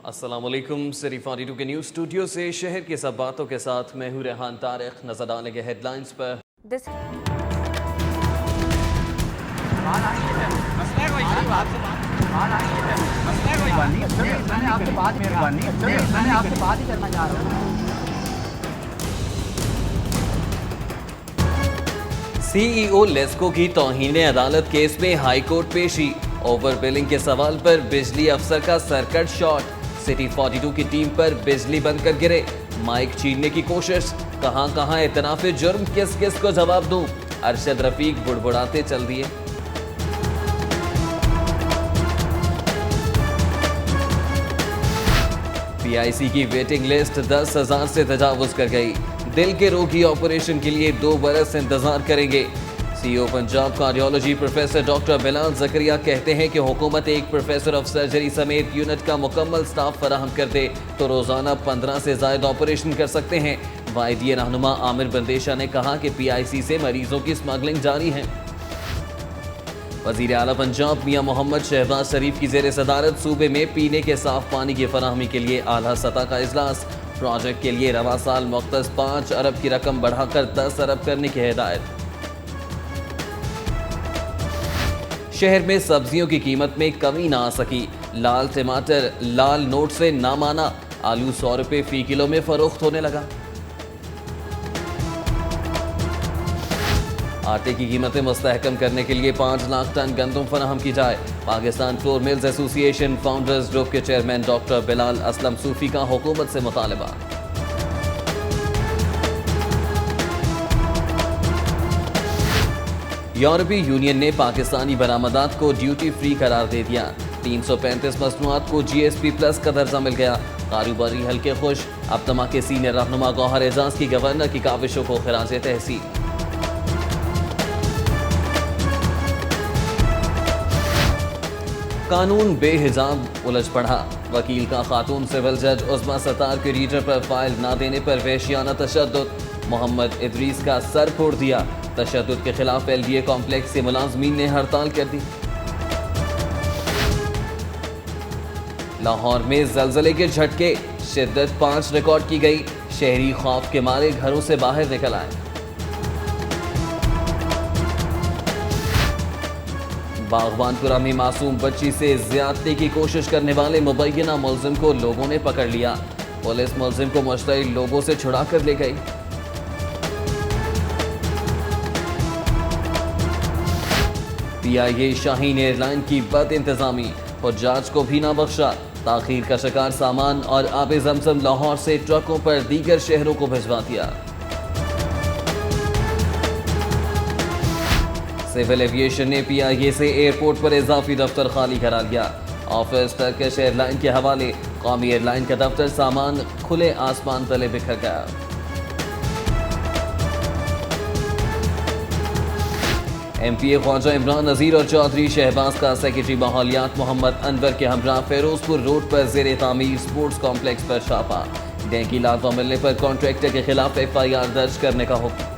السلام علیکم. سری 42 کے نیوز اسٹوڈیو سے شہر کی سب باتوں کے ساتھ میں ہوں ریحان طارق. نظر ڈالیں گے ہیڈ لائنز پر. سی ای او لیسکو کی توہین عدالت کیس میں ہائی کورٹ پیشی. اوور بلنگ کے سوال پر بجلی افسر کا سرکٹ شاٹ. سٹی 42 کی ٹیم پر بجلی بند کر گرے. مائک چھیننے کی کوشش. کہاں کہاں اعتراف جرم, کس کس کو جواب دوں. ارشد رفیق بڑبڑاتے چل دیے. پی آئی سی کی ویٹنگ لسٹ 10,000 سے تجاوز کر گئی. دل کے روگی آپریشن کے لیے 2 برس انتظار کریں گے. سی او پنجاب کارڈیالوجی پروفیسر ڈاکٹر بلال زکریا کہتے ہیں کہ حکومت ایک پروفیسر آف سرجری سمیت یونٹ کا مکمل سٹاف فراہم کر دے تو روزانہ 15 سے زائد آپریشن کر سکتے ہیں. وائیڈی رہنما عامر بندیشا نے کہا کہ پی آئی سی سے مریضوں کی سمگلنگ جاری ہے. وزیر اعلیٰ پنجاب میاں محمد شہباز شریف کی زیر صدارت صوبے میں پینے کے صاف پانی کی فراہمی کے لیے اعلیٰ سطح کا اجلاس. پروجیکٹ کے لیے رواں سال مختص 5 ارب کی رقم بڑھا کر 10 ارب کرنے کی ہدایت. شہر میں سبزیوں کی قیمت میں کمی نہ آ سکی. لال ٹماٹر لال نوٹ سے نہ مانا. آلو 100 روپے فی کلو میں فروخت ہونے لگا. آٹے کی قیمتیں مستحکم کرنے کے لیے 5 لاکھ ٹن گندم فراہم کی جائے. پاکستان فلور ملز ایسوسی ایشن فاؤنڈرز گروپ کے چیئرمین ڈاکٹر بلال اسلم صوفی کا حکومت سے مطالبہ. یورپی یونین نے پاکستانی برآمدات کو ڈیوٹی فری قرار دے دیا. 335 مصنوعات کو جی ایس پی پلس کا درجہ مل گیا. کاروباری حلقے خوش. اب تما کے سینئر رہنما گوہر اعجاز کی گورنر کی کاوشوں کو خراج تحسین. قانون بے حجاب الجھ پڑا. وکیل کا خاتون سول جج عظما ستار کے ریڈر پر فائل نہ دینے پر وحشیانہ تشدد. محمد ادریس کا سر پھوڑ دیا. تشدد کے خلاف ایل ڈی اے کمپلیکس کے ملازمین نے ہڑتال کر دی. لاہور میں زلزلے کے جھٹکے. شدت 5 ریکارڈ کی گئی. شہری خوف کے مارے گھروں سے باہر نکل آئے. باغبان پورہ میں معصوم بچی سے زیادتی کی کوشش کرنے والے مبینہ ملزم کو لوگوں نے پکڑ لیا. پولیس ملزم کو مشتعل لوگوں سے چھڑا کر لے گئی. پی آئی اے شاہین ایئر لائن کی بد انتظامی. حجاج کو بھی نہ بخشا. تاخیر کا شکار سامان اور آب زمزم لاہور سے ٹرکوں پر دیگر شہروں کو بھجوا دیا. سول ایویشن نے پی آئی اے سے ایئرپورٹ پر اضافی دفتر خالی کرا لیا. آفس ٹرکش ایئر لائن کے حوالے. قومی ایئر لائن کا دفتر سامان کھلے آسمان تلے بکھر گیا. ایم پی اے خواجہ عمران نذیر اور چودھری شہباز کا سیکرٹری ماحولیات محمد انور کے ہمراہ فیروز پور روڈ پر زیر تعمیر سپورٹس کمپلیکس پر چھاپا. ڈینگی لاوا ملنے پر کانٹریکٹر کے خلاف ایف آئی آر درج کرنے کا حکم.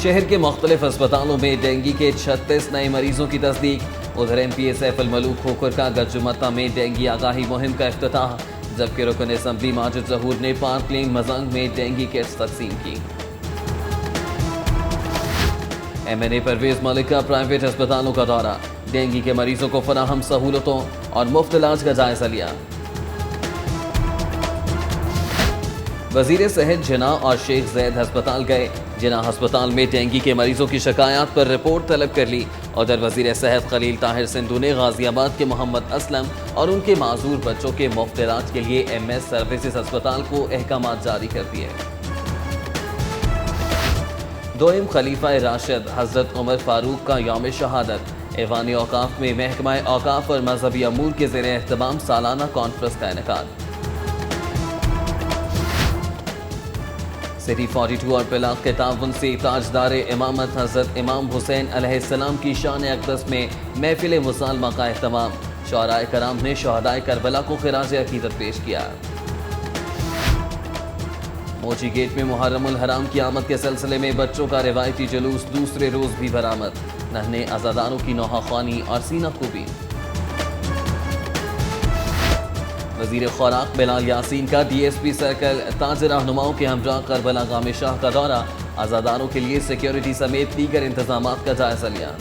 شہر کے مختلف اسپتالوں میں ڈینگی کے 36 نئے مریضوں کی تصدیق. ادھر M P A Saif ul Malook Khokhar کا گجمتا میں ڈینگی آگاہی مہم کا افتتاح. جبکہ رکن اسمبلی ماجد ظہور نے پارک لین مزنگ میں ڈینگی کٹس تقسیم کی. ایم این اے پرویز ملک کا پرائیویٹ اسپتالوں کا دورہ. ڈینگی کے مریضوں کو فراہم سہولتوں اور مفت علاج کا جائزہ لیا. وزیر صحت جناح اور شیخ زید ہسپتال گئے. جناح ہسپتال میں ڈینگی کے مریضوں کی شکایات پر رپورٹ طلب کر لی. ادھر وزیر صحت خلیل طاہر سندھو نے غازی آباد کے محمد اسلم اور ان کے معذور بچوں کے مفت علاج کے لیے ایم ایس سروسز ہسپتال کو احکامات جاری کر دیے. دوئم خلیفہ راشد حضرت عمر فاروق کا یوم شہادت. ایوان اوقاف میں محکمہ اوقاف اور مذہبی امور کے زیر اہتمام سالانہ کانفرنس کا انعقاد. سٹی 42 اور پلاغ کے تعاون سے تاجدار امامت حضرت امام حسین علیہ السلام کی شان اقدس میں محفل مسالمہ کا اہتمام. شعراء کرام نے شہدائے کربلا کو خراج عقیدت پیش کیا. موچی گیٹ میں محرم الحرام کی آمد کے سلسلے میں بچوں کا روایتی جلوس دوسرے روز بھی برآمد. ننھے عزاداروں کی نوحہ خوانی اور سینہ کوبی. وزیر خوراک بلال یاسین کا ڈی ایس پی سرکل تاج رہنماؤں کے ہمراہ کربلا گام شاہ کا دورہ، عزاداروں کے لیے سیکیورٹی سمیت دیگر انتظامات کا جائزہ لیا۔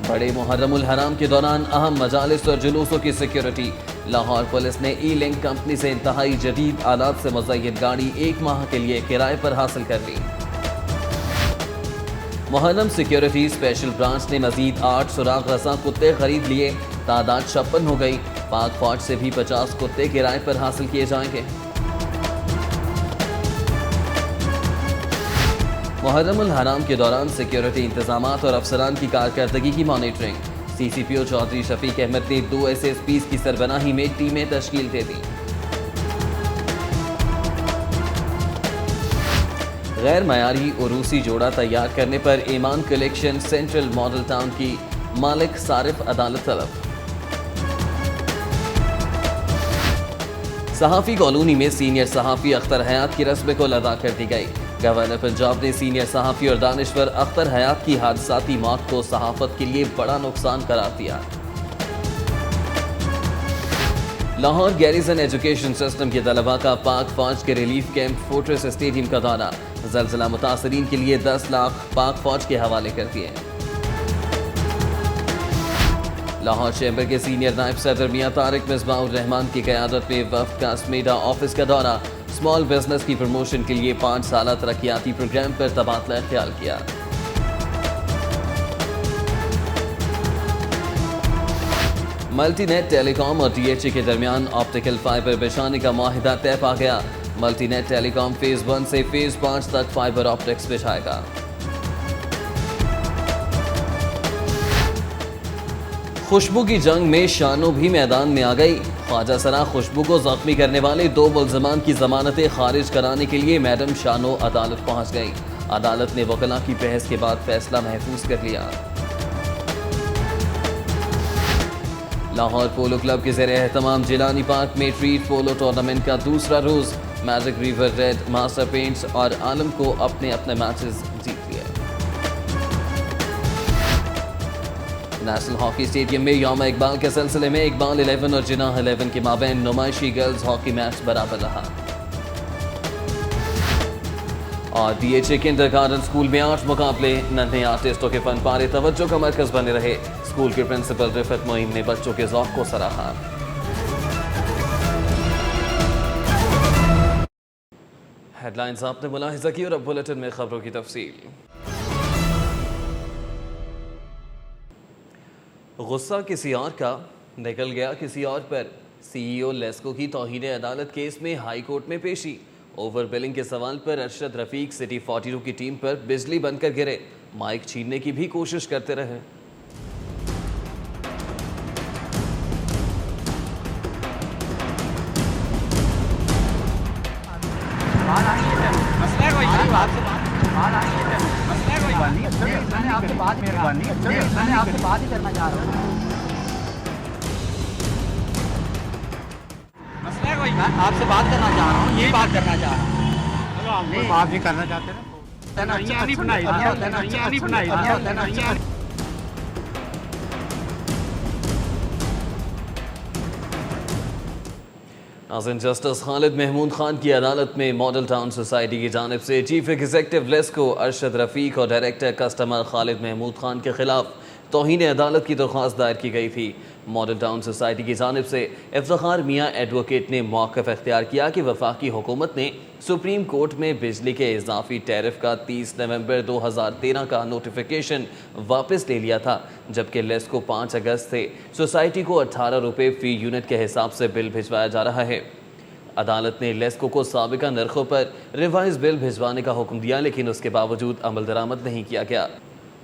بڑے محرم الحرام کے دوران اہم مجالس اور جلوسوں کی سیکیورٹی، لاہور پولیس نے ای لنک کمپنی سے انتہائی جدید آلات سے مزین گاڑی 1 ماہ کے لیے کرائے پر حاصل کر لی۔ محرم سیکیورٹی اسپیشل برانچ نے مزید 8 سراغ رساں کتے خرید لیے، تعداد 56 ہو گئی۔ پاک فوج سے بھی 50 کتے کرائے پر حاصل کیے جائیں گے۔ محرم الحرام کے دوران سیکیورٹی انتظامات اور افسران کی کارکردگی کی مانیٹرنگ، سی سی پی او چودھری شفیق احمد نے 2 ایس ایس پیز کی سربراہی میں ٹیمیں تشکیل دے دیں۔ غیر معیاری عروسی جوڑا تیار کرنے پر ایمان کلیکشن سینٹرل ماڈل ٹاؤن کی مالک صارف عدالت طلب۔ صحافی کالونی میں سینئر صحافی اختر حیات کی رسم کل ادا کر دی گئی۔ گورنر پنجاب نے سینئر صحافی اور دانشور اختر حیات کی حادثاتی موت کو صحافت کے لیے بڑا نقصان قرار دیا۔ لاہور گیریزن ایجوکیشن سسٹم کے طلباء کا پاک فوج کے ریلیف کیمپ فورٹریس اسٹیڈیم کا دورہ، زلزلہ متاثرین کے لیے 10 لاکھ پاک فوج کے حوالے کر دیے۔ لاہور چیمبر کے سینئر نائب صدر میاں طارق مصباح الرحمان کی قیادت میں وفد کا اسمیڈا آفس کا دورہ، اسمال بزنس کی پروموشن کے لیے 5 سالہ ترقیاتی پروگرام پر تبادلہ خیال کیا۔ ملٹی نیٹ ٹیلی کام اور ڈی ایچ اے کے درمیان آپٹیکل فائبر بچھانے کا معاہدہ طے پا گیا۔ ملٹی نیٹ ٹیلی کام فیز 1 سے فیز 5 تک فائبر آپٹکس بچھائے گا۔ خوشبو کی جنگ میں شانو بھی میدان میں آ گئی۔ خواجہ سرا خوشبو کو زخمی کرنے والے 2 ملزمان کی ضمانتیں خارج کرانے کے لیے میڈم شانو عدالت پہنچ گئی۔ عدالت نے وکلاء کی بحث کے بعد فیصلہ محفوظ کر لیا۔ لاہور پولو کلب کے زیر اہتمام جیلانی پارک میں ٹریٹ پولو ٹورنامنٹ کا دوسرا روز، magic river red, master paints اور عالم کو اپنے میچز جیت لیے۔ نیشنل ہاکی اسٹیڈیم میں یوم اقبال کے سلسلے میں اقبال 11 اور جناح 11 کے مابین نمائشی گرلز ہاکی میچ برابر رہا۔ اور D H A kindergarten school میں 8 مقابلے، ننھے آرٹسٹوں کے فن پارے توجہ کا مرکز بنے رہے۔ اسکول کے پرنسپل رفعت معین نے بچوں کے ذوق کو سراہا۔ ہیڈ لائنز آپ نے ملاحظہ کی اور اب بلیٹن میں خبروں کی تفصیل۔ غصہ کسی اور کا نکل گیا کسی اور پر، سی ای او لیسکو کی توہین عدالت کیس میں ہائی کورٹ میں پیشی۔ اوور بلنگ کے سوال پر ارشد رفیق سٹی 42 کی ٹیم پر بجلی بن کر گرے، مائک چھیننے کی بھی کوشش کرتے رہے۔ آپ سے بات کرنا چاہ رہا ہوں، یہی بات کرنا چاہ رہا ہوں۔ آپ بھی کرنا چاہتے ہیں۔ ناظرین، جسٹس خالد محمود خان کی عدالت میں ماڈل ٹاؤن سوسائٹی کی جانب سے چیف ایگزیکٹو لیسکو ارشد رفیق اور ڈائریکٹر کسٹمر خالد محمود خان کے خلاف توہین عدالت کی درخواست دائر کی گئی تھی۔ ماڈل ٹاؤن سوسائٹی کی جانب سے افتخار میاں ایڈوکیٹ نے موقف اختیار کیا کہ وفاقی حکومت نے سپریم کورٹ میں بجلی کے اضافی ٹیرف کا 30 نومبر 2013 کا نوٹیفیکیشن واپس لے لیا تھا، جبکہ لیسکو 5 اگست سے سوسائٹی کو 18 روپے فی یونٹ کے حساب سے بل بھجوایا جا رہا ہے۔ عدالت نے لیسکو کو سابقہ نرخوں پر ریوائز بل بھجوانے کا حکم دیا، لیکن اس کے باوجود عمل درآمد نہیں کیا گیا۔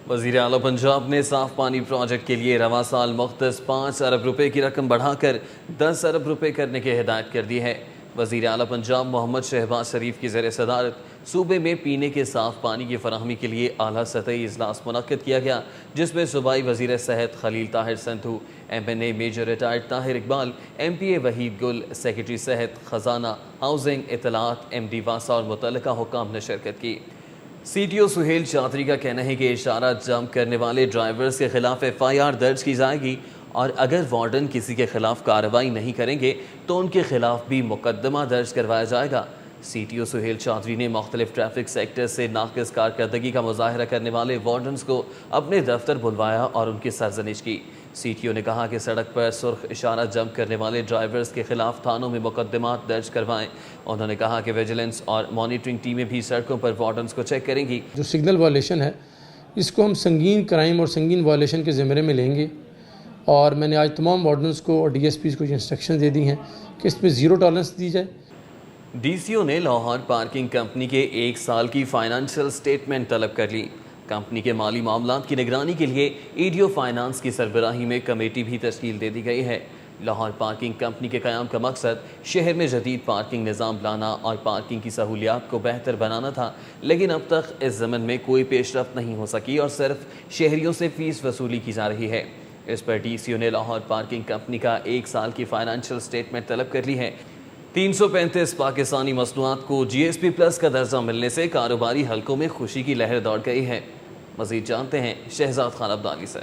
وزیر اعلیٰ پنجاب نے صاف پانی پروجیکٹ کے لیے رواں سال مختص 5 ارب روپے کی رقم بڑھا کر 10 ارب روپے کرنے کی ہدایت کر دی ہے۔ وزیر اعلیٰ پنجاب محمد شہباز شریف کی زیر صدارت صوبے میں پینے کے صاف پانی کی فراہمی کے لیے اعلیٰ سطحی اجلاس منعقد کیا گیا، جس میں صوبائی وزیر صحت Khalil Tahir Sandhu, M N A major retired Tahir Iqbal, M P A Waheed Gul, secretary صحت خزانہ ہاؤسنگ اطلاعات ایم ڈی واسا اور متعلقہ حکام نے شرکت کی۔ سی ٹی او سہیل چادری کا کہنا ہے کہ اشارہ جمپ کرنے والے ڈرائیورز کے خلاف ایف آئی آر درج کی جائے گی اور اگر وارڈن کسی کے خلاف کارروائی نہیں کریں گے تو ان کے خلاف بھی مقدمہ درج کروایا جائے گا۔ C T O Sohail Chaudhry نے مختلف ٹریفک سیکٹر سے ناقص کارکردگی کا مظاہرہ کرنے والے وارڈنز کو اپنے دفتر بلوایا اور ان کی سرزنش کی۔ سی ٹی او نے کہا کہ سڑک پر سرخ اشارہ جمپ کرنے والے ڈرائیورز کے خلاف تھانوں میں مقدمات درج کروائیں۔ انہوں نے کہا کہ ویجیلنس اور مانیٹرنگ ٹیمیں بھی سڑکوں پر وارڈنز کو چیک کریں گی۔ جو سگنل وائلیشن ہے اس کو ہم سنگین کرائم اور سنگین وائلیشن کے زمرے میں لیں گے، اور میں نے آج تمام وارڈنز کو اور ڈی ایس پیز کو انسٹرکشن دے دی ہیں کہ اس میں زیرو ٹالرنس دی جائے۔ ڈی سی او نے لاہور پارکنگ کمپنی کے 1 سال کی فائنانشل سٹیٹمنٹ طلب کر لی۔ کمپنی کے مالی معاملات کی نگرانی کے لیے ای ڈی او فائنانس کی سربراہی میں کمیٹی بھی تشکیل دے دی گئی ہے۔ لاہور پارکنگ کمپنی کے قیام کا مقصد شہر میں جدید پارکنگ نظام لانا اور پارکنگ کی سہولیات کو بہتر بنانا تھا، لیکن اب تک اس ضمن میں کوئی پیش رفت نہیں ہو سکی اور صرف شہریوں سے فیس وصولی کی جا رہی ہے۔ اس پر ڈی سی او نے لاہور پارکنگ کمپنی کا 1 سال کی فائنانشل سٹیٹمنٹ طلب کر لی ہے۔ 335 پاکستانی مصنوعات کو جی ایس پی پلس کا درجہ ملنے سے کاروباری حلقوں میں خوشی کی لہر دوڑ گئی ہے۔ مزید جانتے ہیں شہزاد خان عبدالی سے۔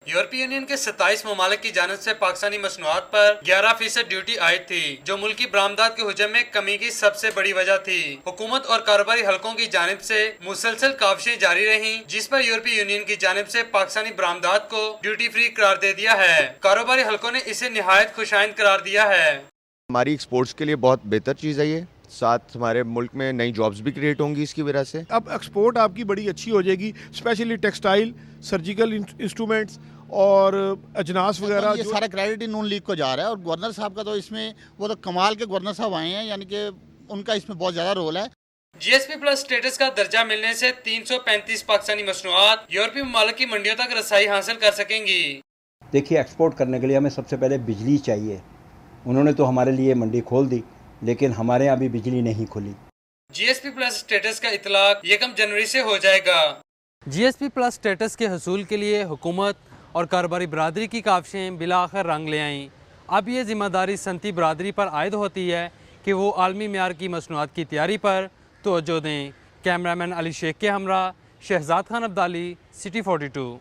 یورپی یونین کے 27 ممالک کی جانب سے پاکستانی مصنوعات پر 11% ڈیوٹی عائد تھی، جو ملکی برآمدات کے حجم میں کمی کی سب سے بڑی وجہ تھی۔ حکومت اور کاروباری حلقوں کی جانب سے مسلسل کاوشیں جاری رہیں، جس پر یورپی یونین کی جانب سے پاکستانی برآمدات کو ڈیوٹی فری قرار دے دیا ہے۔ کاروباری حلقوں نے اسے نہایت خوشائند قرار دیا ہے۔ ہماری ایکسپورٹس کے لیے بہت بہتر چیز ہے یہ، ساتھ ہمارے ملک میں نئی جابز بھی کریٹ ہوں گی اس کی وجہ سے۔ اب ایکسپورٹ آپ کی بڑی اچھی ہو جائے گی، اسپیشلی ٹیکسٹائل، سرجیکل انسٹرومنٹس اور اجناس وغیرہ۔ یہ سارا کریڈٹ نون لیگ کو جا رہا ہے، اور گورنر صاحب کا تو اس میں وہ تو کمال کے گورنر صاحب آئے ہیں، یعنی کہ ان کا اس میں بہت زیادہ رول ہے۔ جی ایس پی پلس سٹیٹس کا درجہ ملنے سے 335 پاکستانی مصنوعات یورپی ممالک کی منڈیوں تک رسائی حاصل کر سکیں گی۔ دیکھیے، ایکسپورٹ کرنے کے لیے ہمیں سب سے پہلے بجلی چاہیے۔ انہوں نے تو ہمارے لیے منڈی کھول دی، لیکن ہمارے یہاں بھی بجلی نہیں کھلی۔ جی ایس پی پلس سٹیٹس کا اطلاق 1 جنوری سے ہو جائے گا۔ جی ایس پی پلس سٹیٹس کے حصول کے لیے حکومت اور کاروباری برادری کی کاوشیں بالآخر رنگ لے آئیں۔ اب یہ ذمہ داری صنعتی برادری پر عائد ہوتی ہے کہ وہ عالمی معیار کی مصنوعات کی تیاری پر توجہ دیں۔ کیمرامین علی شیخ کے ہمراہ شہزاد خان عبدالی، سٹی 42۔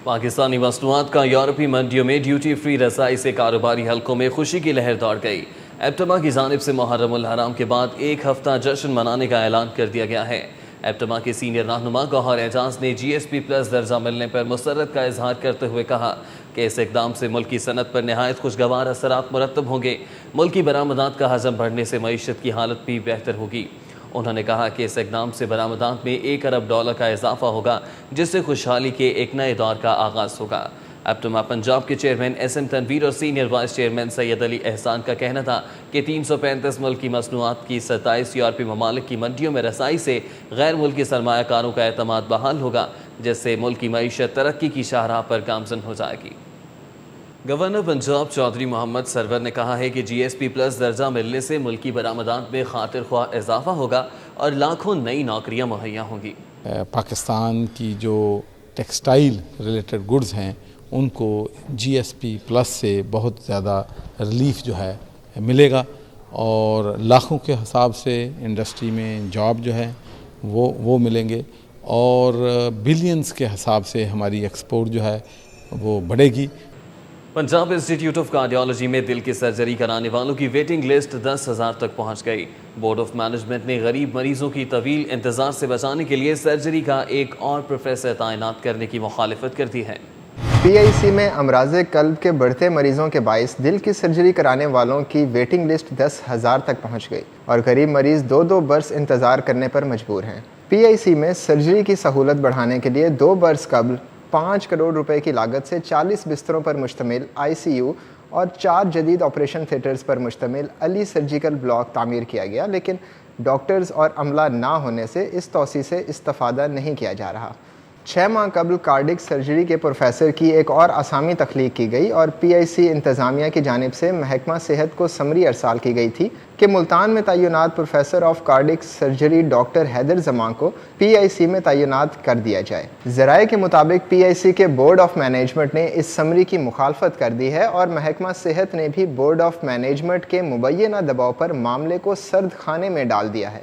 پاکستانی مصنوعات کا یورپی منڈیوں میں ڈیوٹی فری رسائی سے کاروباری حلقوں میں خوشی کی لہر دوڑ گئی۔ ایپٹما کی جانب سے محرم الحرام کے بعد 1 ہفتہ جشن منانے کا اعلان کر دیا گیا ہے۔ ایپٹما کے سینئر رہنما گوہر اعجاز نے جی ایس پی پلس درجہ ملنے پر مسرت کا اظہار کرتے ہوئے کہا کہ اس اقدام سے ملکی صنعت پر نہایت خوشگوار اثرات مرتب ہوں گے۔ ملکی برآمدات کا حجم بڑھنے سے معیشت کی حالت بھی بہتر ہوگی۔ انہوں نے کہا کہ اس اقدام سے برآمدات میں $1 ارب کا اضافہ ہوگا، جس سے خوشحالی کے ایک نئے دور کا آغاز ہوگا۔ ایپٹما پنجاب کے چیئرمین ایس ایم تنویر اور سینئر وائس چیئرمین سید علی احسان کا کہنا تھا کہ 335 ملکی مصنوعات کی 27 یورپی ممالک کی منڈیوں میں رسائی سے غیر ملکی سرمایہ کاروں کا اعتماد بحال ہوگا، جس سے ملکی معیشت ترقی کی شاہراہ پر گامزن ہو جائے گی۔ گورنر پنجاب چودھری محمد سرور نے کہا ہے کہ جی ایس پی پلس درجہ ملنے سے ملکی برآمدات میں خاطر خواہ اضافہ ہوگا اور لاکھوں نئی نوکریاں مہیا ہوں گی۔ پاکستان کی جو ٹیکسٹائل ریلیٹڈ گڈز ہیں ان کو جی ایس پی پلس سے بہت زیادہ ریلیف جو ہے ملے گا، اور لاکھوں کے حساب سے انڈسٹری میں جاب جو ہے وہ ملیں گے، اور بلینز کے حساب سے ہماری ایکسپورٹ جو ہے وہ بڑھے گی۔ پنجاب انسٹیٹیوٹ آف کارڈیالوجی میں دل کی سرجری کرانے والوں کی ویٹنگ لسٹ 10,000 تک پہنچ گئی۔ بورڈ آف مینجمنٹ نے غریب مریضوں کی طویل انتظار سے بچانے کے لیے سرجری کا ایک اور پروفیسر تعینات کرنے کی مخالفت کر دی ہے۔ پی آئی سی میں امراض قلب کے بڑھتے مریضوں کے باعث دل کی سرجری کرانے والوں کی ویٹنگ لسٹ 10,000 تک پہنچ گئی اور غریب مریض 2 برس انتظار کرنے پر مجبور ہیں۔ پی آئی سی میں سرجری کی سہولت بڑھانے کے لیے 2 برس قبل 5 کروڑ روپے کی لاگت سے 40 بستروں پر مشتمل آئی سی یو اور 4 جدید آپریشن تھیٹرز پر مشتمل علی سرجیکل بلاک تعمیر کیا گیا، لیکن ڈاکٹرز اور عملہ نہ ہونے سے اس توسیع سے استفادہ نہیں کیا جا رہا۔ 6 ماہ قبل کارڈک سرجری کے پروفیسر کی ایک اور اسامی تخلیق کی گئی اور پی آئی سی انتظامیہ کی جانب سے محکمہ صحت کو سمری ارسال کی گئی تھی کہ ملتان میں تعینات professor of cardiac surgery doctor Haider Zaman کو پی آئی سی میں تعینات کر دیا جائے۔ ذرائع کے مطابق پی آئی سی کے بورڈ آف مینجمنٹ نے اس سمری کی مخالفت کر دی ہے اور محکمہ صحت نے بھی بورڈ آف مینجمنٹ کے مبینہ دباؤ پر معاملے کو سرد خانے میں ڈال دیا ہے۔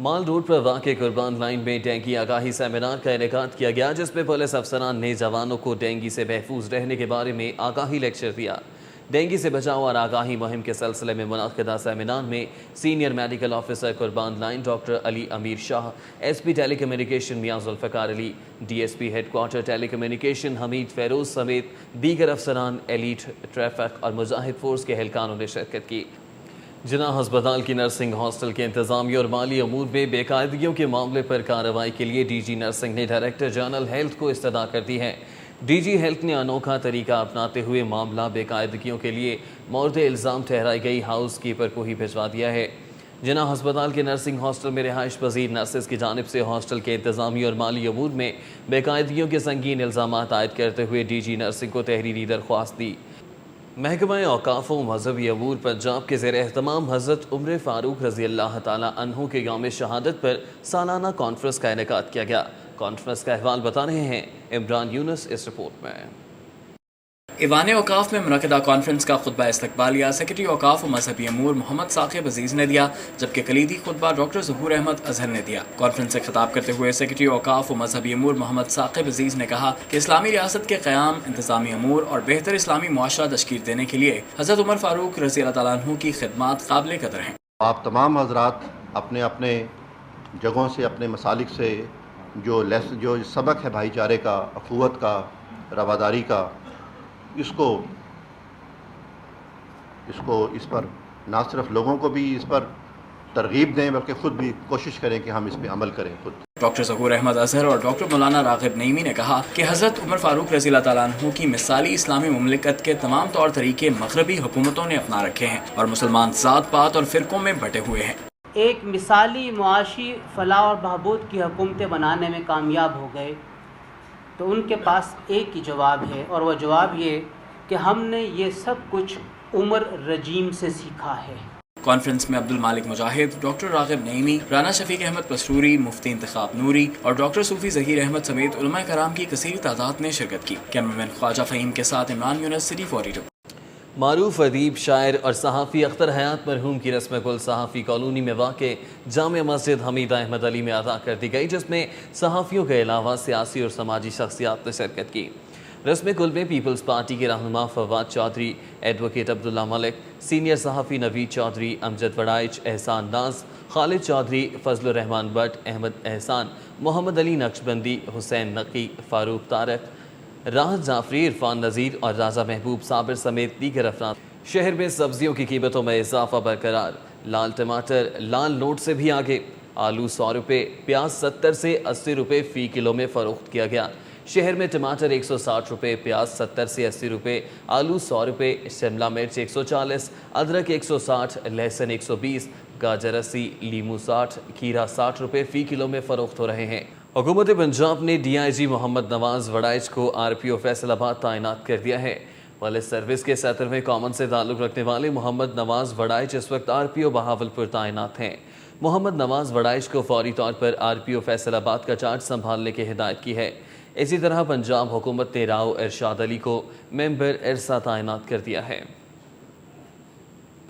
مال روڈ پر واقع قربان لائن میں ڈینگی آگاہی سیمینار کا انعقاد کیا گیا، جس میں پولیس افسران نے جوانوں کو ڈینگی سے محفوظ رہنے کے بارے میں آگاہی لیکچر دیا۔ ڈینگی سے بچاؤ اور آگاہی مہم کے سلسلے میں منعقدہ سیمینار میں senior medical officer Qurban line doctor Ali Amir Shah, S P telecommunication Mian Zulfiqar Ali, D S P headquarter telecommunication Hamid Feroz سمیت دیگر افسران، ایلیٹ ٹریفک اور مجاہد فورس کے اہلکاروں نے شرکت کی۔ جناح ہسپتال کی نرسنگ ہاسٹل کے انتظامی اور مالی امور میں بے قاعدگیوں کے معاملے پر کارروائی کے لیے ڈی جی نرسنگ نے ڈائریکٹر جنرل ہیلتھ کو استدعا کر دی ہے۔ ڈی جی ہیلتھ نے انوکھا طریقہ اپناتے ہوئے معاملہ بے قاعدگیوں کے لیے مورد الزام ٹھہرائی گئی ہاؤس کیپر کو ہی بھجوا دیا ہے۔ جناح ہسپتال کے نرسنگ ہاسٹل میں رہائش پذیر نرسز کی جانب سے ہاسٹل کے انتظامی اور مالی امور میں بے قاعدگیوں کے سنگین الزامات عائد کرتے ہوئے ڈی جی نرسنگ کو تحریری درخواست دی۔ محکمہ اوقاف و مذہبی امور پنجاب کے زیر اہتمام حضرت عمر فاروق رضی اللہ تعالی عنہ کے یوم شہادت پر سالانہ کانفرنس کا انعقاد کیا گیا۔ کانفرنس کا احوال بتا رہے ہیں عمران یونس اس رپورٹ میں۔ ایوان اوقاف میں منعقدہ کانفرنس کا خطبہ استقبالیہ سیکرٹری اوقاف و مذہبی امور محمد ثاقب عزیز نے دیا، جبکہ کلیدی خطبہ ڈاکٹر ظہور احمد اظہر نے دیا۔ کانفرنس سے خطاب کرتے ہوئے سیکرٹری اوقاف و مذہبی امور محمد ثاقب عزیز نے کہا کہ اسلامی ریاست کے قیام، انتظامی امور اور بہتر اسلامی معاشرہ تشکیل دینے کے لیے حضرت عمر فاروق رضی اللہ تعالیٰ عنہ کی خدمات قابل قدر ہیں۔ آپ تمام حضرات اپنے اپنے جگہوں سے، اپنے مسالک سے جو سبق ہے بھائی چارے کا، اخوت کا، رواداری کا، اس پر نہ صرف لوگوں کو بھی اس پر ترغیب دیں بلکہ خود بھی کوشش کریں کہ ہم اس پہ عمل کریں خود۔ ڈاکٹر ظہور احمد اظہر اور ڈاکٹر مولانا راغب نعیمی نے کہا کہ حضرت عمر فاروق رضی اللہ تعالیٰ عنہ کی مثالی اسلامی مملکت کے تمام طور طریقے مغربی حکومتوں نے اپنا رکھے ہیں اور مسلمان ذات پات اور فرقوں میں بٹے ہوئے ہیں۔ ایک مثالی معاشی فلاح اور بہبود کی حکومتیں بنانے میں کامیاب ہو گئے، تو ان کے پاس ایک ہی جواب ہے، اور وہ جواب یہ کہ ہم نے یہ سب کچھ عمر رجیم سے سیکھا ہے۔ کانفرنس میں عبد المالک مجاہد، ڈاکٹر راغب نعیمی، رانا شفیق احمد پسروری، مفتی انتخاب نوری اور ڈاکٹر صوفی ظہیر احمد سمیت علماء کرام کی کثیر تعداد نے شرکت کی۔ کیمرامین خواجہ فہیم کے ساتھ عمران یونس، سٹی 42۔ معروف ادیب، شاعر اور صحافی اختر حیات مرحوم کی رسم کل صحافی کالونی میں واقع جامع مسجد حمید احمد علی میں ادا کر دی گئی، جس میں صحافیوں کے علاوہ سیاسی اور سماجی شخصیات نے شرکت کی۔ رسم کل میں پیپلز پارٹی کے رہنما فواد چودھری، ایڈوکیٹ عبداللہ ملک، سینئر صحافی نوید چودھری، امجد وڑائچ، احسان ناز، خالد چودھری، فضل الرحمان بٹ، احمد احسان، محمد علی نقشبندی، حسین نقی، فاروق طارق، راحت جعفری، عرفان نذیر اور راجہ محبوب صابر سمیت دیگر افراد۔ شہر میں سبزیوں کی قیمتوں میں اضافہ برقرار، لال ٹماٹر لال نوٹ سے بھی آگے، آلو 100 روپے، پیاز 70 سے 80 روپے فی کلو میں فروخت کیا گیا۔ شہر میں ٹماٹر 160 روپے، پیاز 70 سے 80 روپے، آلو 100 روپے، شملہ مرچ 140، ادرک 160، لہسن 120، گاجر 80، لیمو 60، کھیرا 60 روپے فی کلو میں فروخت ہو رہے ہیں۔ حکومت پنجاب نے ڈی آئی جی محمد نواز وڑائچ کو آر پی او فیصل آباد تعینات کر دیا ہے۔ پولیس سروس کے 70ویں کامن سے تعلق رکھنے والے محمد نواز وڑائچ اس وقت آر پی او بہاولپور تعینات ہیں۔ محمد نواز وڑائچ کو فوری طور پر آر پی او فیصل آباد کا چارج سنبھالنے کی ہدایت کی ہے۔ اسی طرح پنجاب حکومت نے راؤ ارشاد علی کو ممبر ارسا تعینات کر دیا ہے۔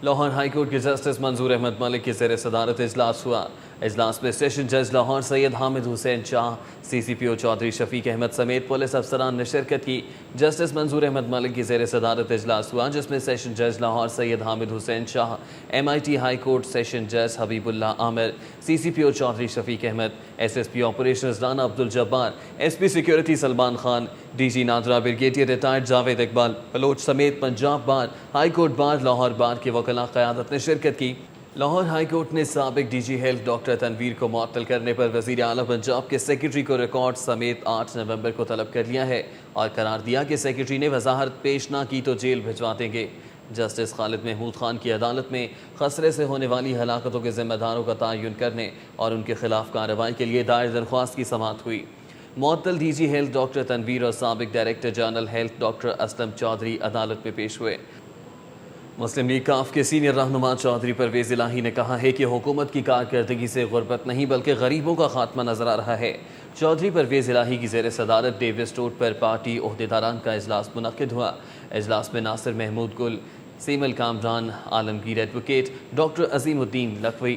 لاہور ہائی کورٹ کے جسٹس منظور احمد ملک کی زیر صدارت اجلاس ہوا۔ اجلاس میں سیشن جج لاہور سید حامد حسین شاہ، سی سی پی او چودھری شفیق احمد سمیت پولیس افسران نے شرکت کی۔ جسٹس منظور احمد ملک کی زیر صدارت اجلاس ہوا، جس میں سیشن جج لاہور سید Hamid Hussain Shah, M I T high court session جج حبیب اللہ عامر، سی سی پی او چودھری شفیق Ahmad, S S P operations Rana Abdul Jabbar, S P security Salman Khan, D G NADRA brigadier retired Javed Iqbal Baloch سمیت پنجاب بار، ہائی کورٹ بار لاہور بار کے وکلاء قیادت نے شرکت کی۔ لاہور ہائی کورٹ نے سابق D G health doctor Tanveer کو معطل کرنے پر وزیر اعلیٰ پنجاب کے سیکرٹری کو ریکارڈ سمیت 8 نومبر کو طلب کر لیا ہے اور قرار دیا کہ سیکرٹری نے وضاحت پیش نہ کی تو جیل بھجوا دیں گے۔ جسٹس خالد محمود خان کی عدالت میں خسرے سے ہونے والی ہلاکتوں کے ذمہ داروں کا تعین کرنے اور ان کے خلاف کارروائی کے لیے دائر درخواست کی سماعت ہوئی۔ معطل D G health doctor Tanveer اور سابق director general health doctor Aslam Chaudhry عدالت میں پیش ہوئے۔ مسلم لیگ کاف کے سینئر رہنما چودھری پرویز الہی نے کہا ہے کہ حکومت کی کارکردگی سے غربت نہیں بلکہ غریبوں کا خاتمہ نظر آ رہا ہے۔ چودھری پرویز الہی کی زیر صدارت ڈیوس روڈ پر پارٹی عہدیداران کا اجلاس منعقد ہوا۔ اجلاس میں ناصر محمود گل، سیمل کامران، عالمگیر ایڈوکیٹ، ڈاکٹر عظیم الدین لکھوی،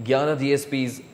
11 DSPs,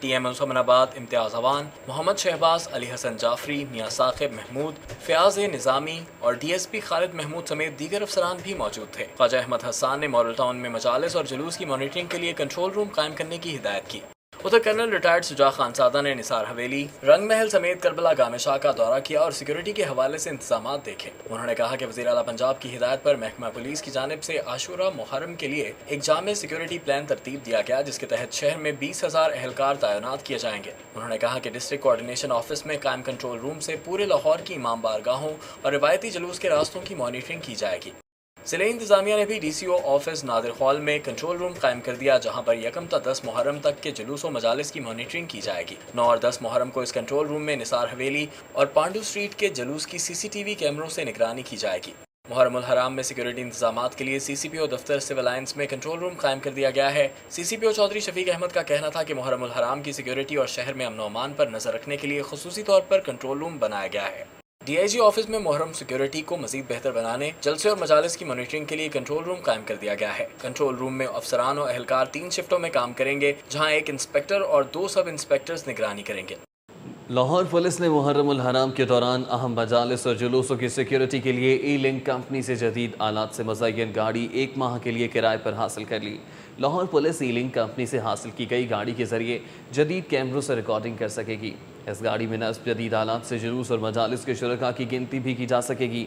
ٹی ایم انصمن آباد امتیاز اوان، محمد شہباز، علی حسن جعفری، میاں ثاقب محمود، فیاض نظامی اور ڈی ایس پی خالد محمود سمیت دیگر افسران بھی موجود تھے۔ خواجہ احمد حسان نے ماڈل ٹاؤن میں مجالس اور جلوس کی مانیٹرنگ کے لیے کنٹرول روم قائم کرنے کی ہدایت کی۔ ادھر کرنل ریٹائرڈ شجاع خان سادہ نے نثار حویلی، رنگ محل سمیت کربلا گام شاہ کا دورہ کیا اور سیکیورٹی کے حوالے سے انتظامات دیکھے۔ انہوں نے کہا کہ وزیر اعلیٰ پنجاب کی ہدایت پر محکمہ پولیس کی جانب سے عاشورہ محرم کے لیے ایک جامع سیکیورٹی پلان ترتیب دیا گیا، جس کے تحت شہر میں 20,000 اہلکار تعینات کیے جائیں گے۔ انہوں نے کہا کہ ڈسٹرکٹ کوآرڈینیشن آفس میں قائم کنٹرول روم سے پورے لاہور کی امام بارگاہوں اور روایتی جلوس کے راستوں کی مانیٹرنگ کی جائے گی۔ ضلع انتظامیہ نے بھی ڈی سی او آفس نادر خال میں کنٹرول روم قائم کر دیا، جہاں پر 1 تا 10 محرم تک کے جلوس و مجالس کی مانیٹرنگ کی جائے گی۔ 9 اور 10 محرم کو اس کنٹرول روم میں نثار حویلی اور پانڈو اسٹریٹ کے جلوس کی سی سی ٹی وی کیمروں سے نگرانی کی جائے گی۔ محرم الحرام میں سیکیورٹی انتظامات کے لیے سی سی پی او دفتر سول لائنز میں کنٹرول روم قائم کر دیا گیا ہے۔ سی سی پی او چودھری شفیق احمد کا کہنا تھا کہ محرم الحرام کی سیکیورٹی اور شہر میں امن و امان پر نظر رکھنے کے لیے خصوصی طور پر کنٹرول روم بنایا گیا ہے۔ ڈی آئی جی آفس میں محرم سیکیورٹی کو مزید بہتر بنانے، جلسے اور مجالس کی مانیٹرنگ کے لیے کنٹرول روم قائم کر دیا گیا ہے۔ کنٹرول روم میں افسران اور اہلکار 3 شفٹوں میں کام کریں گے، جہاں 1 انسپیکٹر اور 2 سب انسپیکٹرز نگرانی کریں گے۔ لاہور پولیس نے محرم الحرام کے دوران اہم مجالس اور جلوسوں کی سیکیورٹی کے لیے ای لنک کمپنی سے جدید آلات سے مزین گاڑی 1 ماہ کے لیے کرائے پر حاصل کر لی۔ لاہور پولیس ای لنک کمپنی سے حاصل کی گئی گاڑی کے ذریعے جدید کیمروں سے ریکارڈنگ کر سکے گی۔ اس گاڑی میں نصب جدید آلات سے جلوس اور مجالس کے شرکاء کی گنتی بھی کی جا سکے گی۔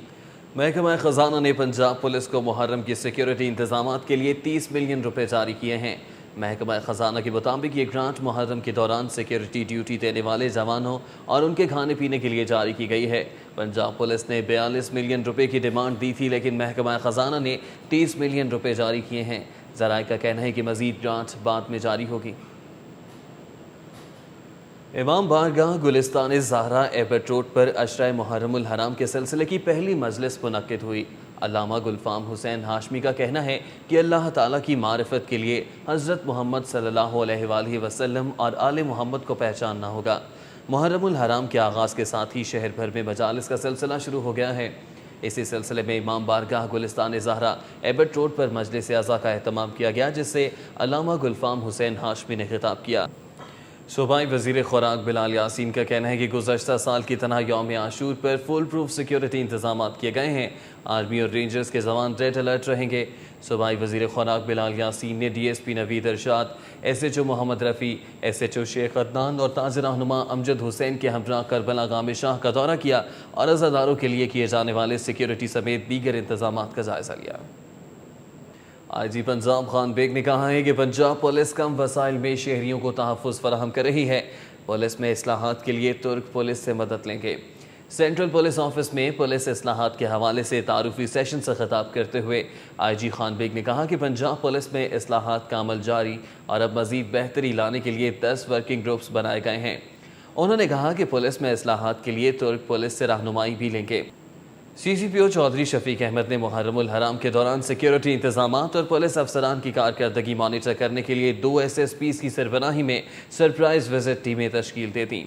محکمہ خزانہ نے پنجاب پولیس کو محرم کی سیکیورٹی انتظامات کے لیے 30 ملین روپے جاری کیے ہیں۔ محکمہ خزانہ کے مطابق یہ گرانٹ محرم کے دوران سیکیورٹی ڈیوٹی دینے والے جوانوں اور ان کے کھانے پینے کے لیے جاری کی گئی ہے۔ پنجاب پولیس نے 42 ملین روپے کی ڈیمانڈ دی تھی، لیکن محکمہ خزانہ نے 30 ملین روپے جاری کیے ہیں۔ ذرائع کا کہنا ہے کہ مزید گرانٹ بعد میں جاری ہوگی۔ امام بارگاہ گلستان زہرا ایبٹ روڈ پر عشرہ محرم الحرام کے سلسلے کی پہلی مجلس منعقد ہوئی۔ علامہ گلفام حسین ہاشمی کا کہنا ہے کہ اللہ تعالیٰ کی معرفت کے لیے حضرت محمد صلی اللہ علیہ وآلہ وسلم اور آل محمد کو پہچاننا ہوگا۔ محرم الحرام کے آغاز کے ساتھ ہی شہر بھر میں مجالس کا سلسلہ شروع ہو گیا ہے۔ اسی سلسلے میں امام بارگاہ گلستان زہرا ایبٹ روڈ پر مجلس اعزا کا اہتمام کیا گیا، جس سے علامہ گلفام حسین ہاشمی نے خطاب کیا۔ صوبائی وزیر خوراک بلال یاسین کا کہنا ہے کہ گزشتہ سال کی طرح یوم عاشور پر فول پروف سیکیورٹی انتظامات کیے گئے ہیں۔ آرمی اور رینجرز کے جوان ریڈ الرٹ رہیں گے۔ صوبائی وزیر خوراک بلال یاسین نے ڈی ایس پی نوید ارشاد، ایس ایچ او محمد رفیع، ایس ایچ او شیخ عدنان اور تاج رہنما امجد حسین کے ہمراہ کربلا گام شاہ کا دورہ کیا اور عزاداروں کے لیے کیے جانے والے سیکیورٹی سمیت دیگر انتظامات کا جائزہ لیا۔ آئی جی پنجاب خان بیگ نے کہا ہے کہ پنجاب پولیس کم وسائل میں شہریوں کو تحفظ فراہم کر رہی ہے۔ پولیس میں اصلاحات کے لیے ترک پولیس سے مدد لیں گے۔ سینٹرل پولیس آفس میں پولیس اصلاحات کے حوالے سے تعارفی سیشن سے خطاب کرتے ہوئے آئی جی خان بیگ نے کہا کہ پنجاب پولیس میں اصلاحات کا عمل جاری اور اب مزید بہتری لانے کے لیے 10 ورکنگ گروپس بنائے گئے ہیں۔ انہوں نے کہا کہ پولیس میں اصلاحات کے لیے ترک پولیس سے رہنمائی بھی لیں گے۔ سی سی پی او چودھری شفیق احمد نے محرم الحرام کے دوران سیکیورٹی انتظامات اور پولیس افسران کی کارکردگی مانیٹر کرنے کے لیے 2 ایس ایس پیز کی سربراہی میں سرپرائز وزٹ ٹیمیں تشکیل دے دیں۔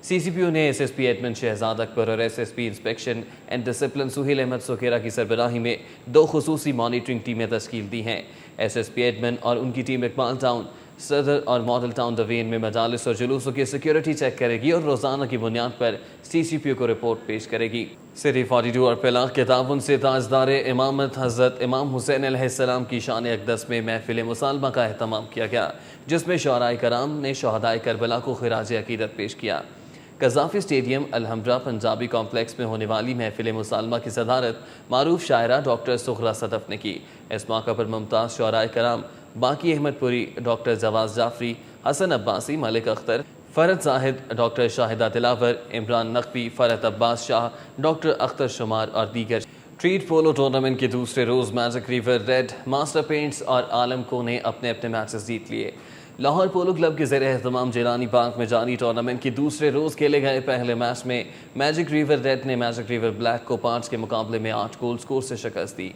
سی سی پی او نے S S P admin Shahzad Akbar اور S S P inspection and discipline Sohail Ahmad Sukhera کی سربراہی میں 2 خصوصی مانیٹرنگ ٹیمیں تشکیل دی ہیں۔ ایس ایس پی ایڈمن اور ان کی ٹیم اقبال ٹاؤن، صدر اور ماڈل ٹاؤن ڈوین میں مجالس اور جلوسوں کی سیکیورٹی چیک کرے گی اور روزانہ کی بنیاد پر سی سی پی او کو رپورٹ پیش کرے گی۔ سٹی 42 اور پلاخ کے تعاون سے تاجدار امامت حضرت امام حسین علیہ السلام کی شان اقدس میں محفل مصالمہ کا اہتمام کیا گیا، جس میں شعراء کرام نے شہدائے کربلا کو خراج عقیدت پیش کیا۔ Gaddafi stadium Alhamra Punjabi complex میں ہونے والی محفل مصالمہ کی صدارت معروف شاعرہ ڈاکٹر سغرا صدف نے کی۔ اس موقع پر ممتاز شعراء کرام باقی احمد پوری، ڈاکٹر جواز جعفری، حسن عباسی، ملک اختر، فرد زاہد، ڈاکٹر شاہدہ دلاور، عمران نقوی، فرد عباس شاہ، ڈاکٹر اختر شمار اور دیگر۔ ٹریٹ پولو ٹورنامنٹ کے دوسرے روز magic river red, master paints اور عالم کو نے اپنے اپنے میچز جیت لیے۔ لاہور پولو کلب کے زیر اہتمام جیلانی پارک میں جاری ٹورنامنٹ کے دوسرے روز کھیلے گئے پہلے میچ میں میجک ریور ریڈ نے میجک ریور بلیک کو 5 کے مقابلے میں 8 گول سکور سے شکست دی۔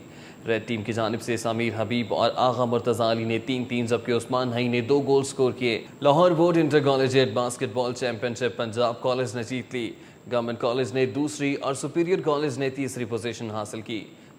ریڈ ٹیم کی جانب سے سمیر حبیب اور آغا مرتضی علی نے 3-3 جبکہ عثمان حئی نے 2 گول سکور کیے۔ Lahore board inter collegiate basketball championship Punjab college نے جیت لی۔ گورنمنٹ کالج نے دوسری اور سپیریئر کالج نے تیسری پوزیشن حاصل کی۔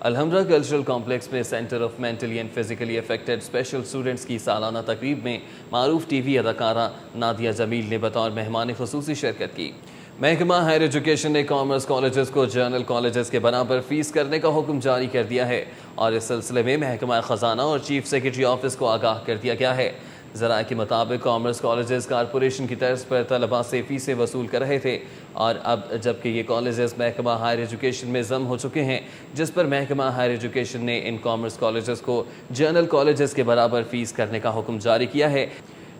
الحمرا کلچرل کمپلیکس میں centre of mentally and physically affected special students کی سالانہ تقریب میں معروف ٹی وی اداکارہ نادیہ جمیل نے بطور مہمان خصوصی شرکت کی۔ محکمہ ہائر ایجوکیشن نے کامرس کالجز کو جنرل کالجز کے برابر فیس کرنے کا حکم جاری کر دیا ہے اور اس سلسلے میں محکمہ خزانہ اور چیف سیکرٹری آفس کو آگاہ کر دیا گیا ہے۔ ذرائع کے مطابق کامرس کالجز کارپوریشن کی طرز پر طلباء سے فیسیں وصول کر رہے تھے اور اب جبکہ یہ کالجز محکمہ ہائر ایجوکیشن میں ضم ہو چکے ہیں، جس پر محکمہ ہائر ایجوکیشن نے ان کامرس کالجز کو جنرل کالجز کے برابر فیس کرنے کا حکم جاری کیا ہے۔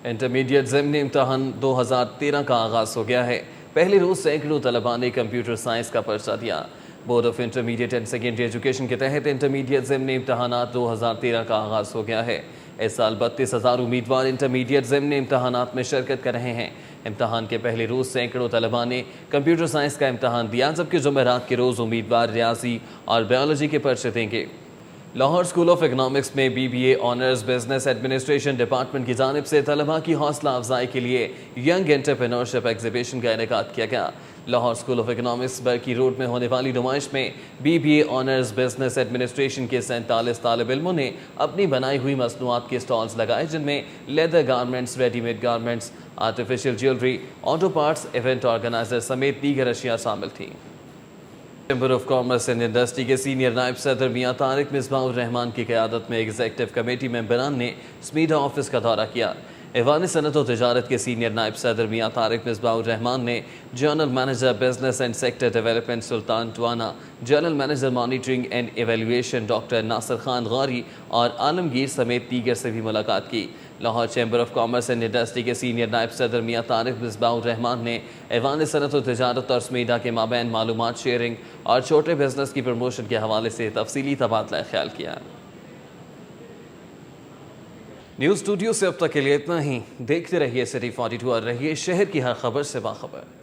انٹرمیڈیٹ ضمنی امتحان 2013 کا آغاز ہو گیا ہے۔ پہلے روز سینکڑوں طلباء نے کمپیوٹر سائنس کا پرچہ دیا۔ Board of intermediate and secondary education کے تحت انٹرمیڈیٹ ضمنی امتحانات 2013 کا آغاز ہو گیا ہے۔ اس سال 32,000 امیدوار انٹرمیڈیٹ ضمنی امتحانات میں شرکت کر رہے ہیں۔ امتحان کے پہلے روز سینکڑوں طلباء نے کمپیوٹر سائنس کا امتحان دیا، جبکہ جمعرات کے روز امیدوار ریاضی اور بایولوجی کے پرچے دیں گے۔ لاہور اسکول آف اکنامکس میں BBA honours business administration department کی جانب سے طلباء کی حوصلہ افزائی کے لیے ینگ انٹرپرینورشپ ایگزیبیشن کا انعقاد کیا گیا۔ Lahore school of economics Burki road میں ہونے والی نمائش میں BBA آنرز بزنس ایڈمنسٹریشن کے 47 طالب علموں نے اپنی بنائی ہوئی مصنوعات کے سٹالز لگائے، جن میں leather garments, ready made garments, artificial jewellery, auto parts, event organiser سمیت دیگر اشیاء شامل تھیں۔ Chamber of commerce and industry کے سینئر نائب صدر میاں طارق مصباح الرحمان کی قیادت میں ایگزیکٹو کمیٹی ممبران نے سمیڈا آفس کا دورہ کیا۔ ایوان صنعت و تجارت کے سینئر نائب صدر میاں طارق مصباح الرحمان نے general manager business and sector development Sultan Tiwana, general manager monitoring and evaluation doctor Nasir Khan Ghari اور عالمگیر سمیت دیگر سے بھی ملاقات کی۔ Lahore chamber of commerce and industry کے سینئر نائب صدر میاں طارق مصباح الرحمان نے ایوان صنعت و تجارت اور سمیڈا کے مابین معلومات شیئرنگ اور چھوٹے بزنس کی پروموشن کے حوالے سے تفصیلی تبادلہ خیال کیا۔ نیوز اسٹوڈیو سے اب تک کے لیے اتنا ہی۔ دیکھتے رہیے City 42 اور رہیے شہر کی ہر خبر سے باخبر۔